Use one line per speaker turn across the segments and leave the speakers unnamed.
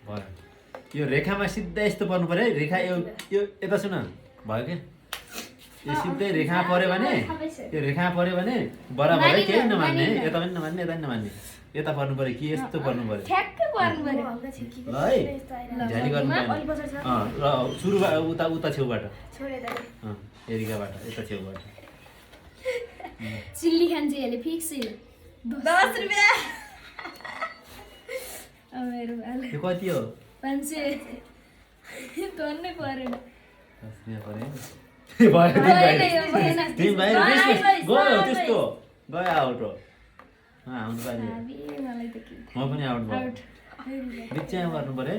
भयो यो रेखामा सिधै यस्तो पर्नु पर्यो है रेखा यो यता सुन भयो के यो सिधै रेखामा पर्यो भने यो रेखामा पर्यो भने बराबर है केही नमान्ने है यता पनि नमान्ने यता पनि नमान्ने यता पर्नु पर्यो कि यस्तो पर्नु पर्यो
ठ्याक्कै पर्नु पर्यो
ल है ध्यान गर्नु ल सुरुबाट उता उता छेउबाट एरिकाबाट यता छेउबाट
चिल्ली खान्छ यसले फिक्स
10 रुपैयाँ
मेरो
यो कति हो
500 तन्नै परेन
तिमी बाहिर गयो त्यस्तो गयो आउट हो आउनु पाएन म पनि आउट भयो बिचमा गर्नु पर्यो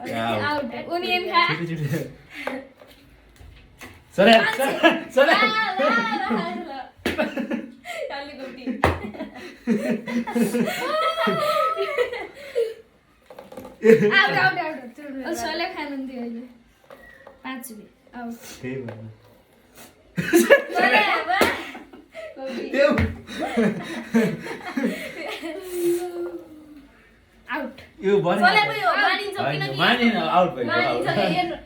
है
आउट उनी एम खा
सरे सरे
चालू गोटी
आउट आउट आउट सोले खानु दियो अहिले 5 रुपैयाँ आउट
त्यही भन्न
गोटी
आउट
यो बने
सोले भयो मानिन्छ किन कि
मानिन आउट भयो
मानिन्छ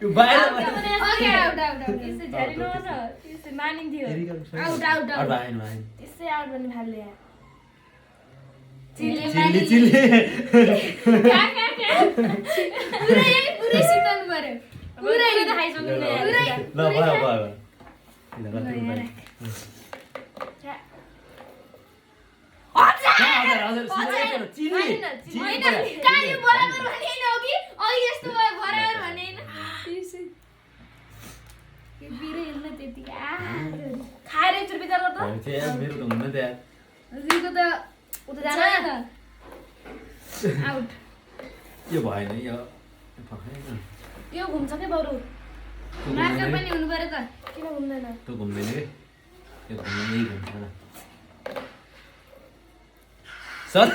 यो बाहिर
ओके आउट आउट आउट
त्यसै झरिनु न त्यसै मानिन्थ्यो
आउट आउट आउट
बाहिर बाहिर
त्यसै आउट गर्ने भाले
चिल्ली चिल्ली
क्या पुरै सिकाउनु पर्यो
पुरै त खाइसक्नु
ल भयो भयो
होइन कहाँ यो बराबर भने हो कि अघि यस्तो भयो बराबर भने होइन यो बिरे हेर्न त्यतिकै
खाएर 1 रुपैयाँ तर त
मेरो त हुन्न त्यहाँ
हजुरको त
उता जान
आउट
यो भएन यो
यो घुम्छ के बरु
मार्कर पनि हुनु पर्यो त
किन घुम्दैन
त्यो घुम्दैन के यो घुम्दैन यही घुम्छ ल सर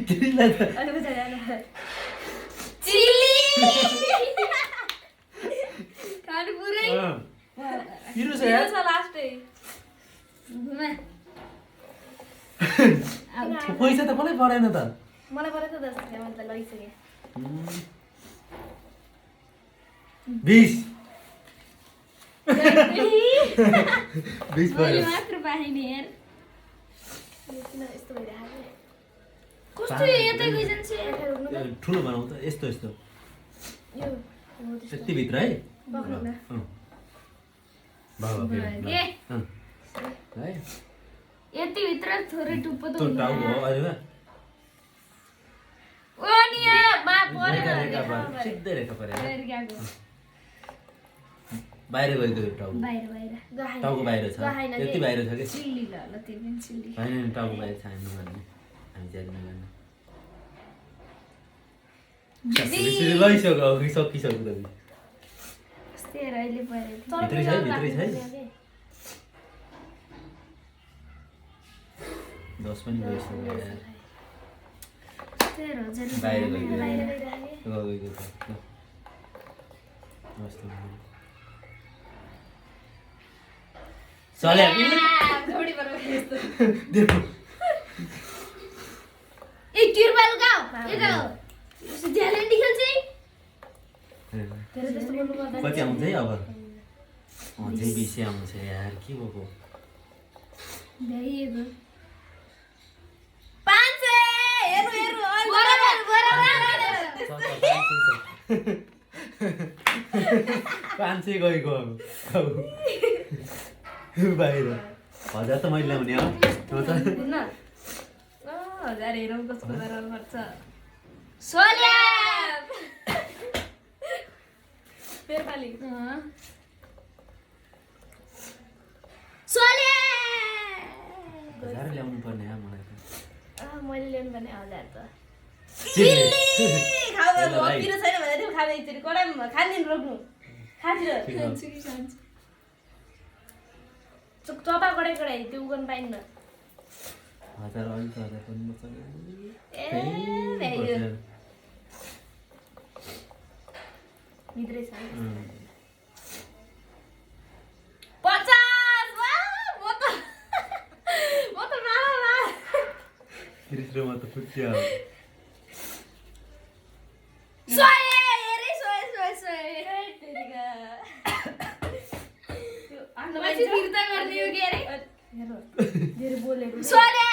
किनलाई त
अनि उता जान
चिल्ली खानु पुरै
पिरो छ
यो
यार
छ लास्टै
घुमा
पैसा त कसले परेन त
मलाई परे त 10 रुपैयाँ मैले त लैसके
20 20
मैले
पऱ्यो
मात्र पाएँ यार
यो किन यस्तो भइरहेको
कस्तो यो यतै गइजान्छ
ठुलो बनाऊ त यस्तो यस्तो
यो
यति भित्र है
बक्नु न
बाबा
ए
है
यति भित्र थोरै टुप्पो त
त्यो टाउ हो अरे वा
ओ नि
मा परे
रेखा पऱ्यो सिधै रेखा पऱ्यो
गएको
बाहिर गएको यो टाउ
बाहिर बाहिर
टाउको बाहिर छ
गहाइन के?
यति बाहिर छ कि
चिल्ली ल ल त्यो पनि चिल्ली
होइन नि टाउको बाहिर छ हामी नगर्ने हामी ज्यादा नगर्ने त्यसरी लैसक्यो अघि सकिसक्यो त
यस्तै हेर अहिले पऱ्यो
भित्रै छ है भित्रै छ है 10 पनि गइसक्यो यार
यस्तै हेर हजुर
बाहिर गयो
बाहिर
गयो
गइरहेको
त कस्तो चले
थोडी पर यस्तो
देखो
ए तिरपाल गाउँ यता हो यसो ज्यालेन्डी खेल्छ है
धेरै जस्तो बोल्नु पर्दा
कति आउँछ है अब अझै 20 आउँछ यार के भएको
भ्याइएको
500 हेर्नु हेर्नु अहिले
बराबर बराबर
500 गएको अब बाहिर 1000 त मैले ल्याउने हो त्यो त
हुन्न 1000 हेरौँ कस्तो गरेर पर्छ
सोल्या
फेरि खाली
सोल्या
1000 ल्याउनु पर्ने हो मलाई त
मैले ल्याउनु भने 1000 त
चिल्ली
खाऊ पिरो छैन भने त्यो खाँदै एकचोटि कडाइमा खाँदिन रोक्नु खातिर
खान्छु कि खान्छु
चपा कडाइ कडाइ त्यो गर्न पाइन्न
1000 अहिले त 1000 पनि बच्चा
ए भ्याइयो भित्रै छ 50 वाह म त
रिसरोमा त फुट्यो
सोए हेरे सोए
तेरिका यो
पछि फिर्ता गर्ने हो के अरे
हेर धेरै बोलेको
सोले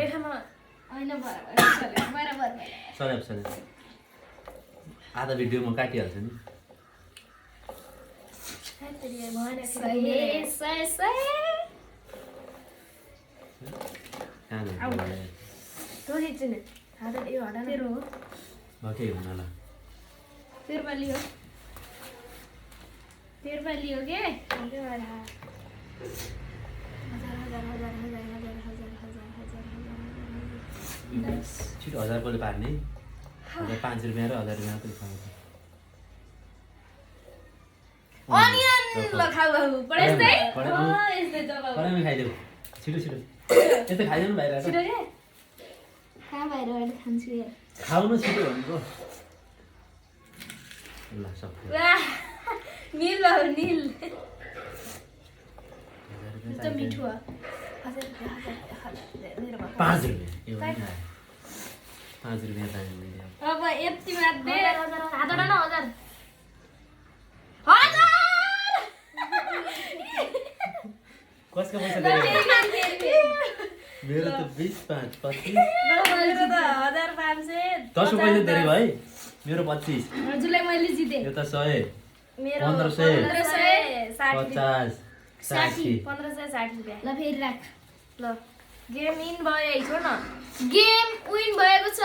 रेखामा
हैन बराबर
सल्याप आधा भिडियो म काटिहाल्छु नि
तेरिका भएन
सही
कहाँ
तो हिच्ने हात यो हटा तेरो हो
भकै हुन ल
तेरो लियो के
छिटो 1000 बोले पार्ने 5 रुपियाँ र 1000 रुपियाँ मात्रै खानु
अनियन लखाउ बाबु
पढेस्तै
यस्तै जग्गा
कराइमा खाइदेऊ छिटो यस्तो खाइदेऊ न बाहिर
छिटो के
कहाँ बाहिर गएर खान्छु यार
खाउनु छिटो भनेको ल सक्यो
वाह नील बाबु नील
1000
त मिठो हो हजार मेरोमा
5 रुपियाँ यो पनि आयो 5 रुपियाँ पाएँ मैले
अब यति मात्रै
हात हटा न हजार
कसको पैसा दिएको मेरो त 20 5 25
मेरो त 1500
10 पैसा धेरै भाइ मेरो 25
हजुरलाई मैले जिते
यो त 100
मेरो
1500
1560
50 60
1560 रुपैयाँ
ल फेरि राख
ल गेम इन भयो है छोड न
गेम विन भएको छ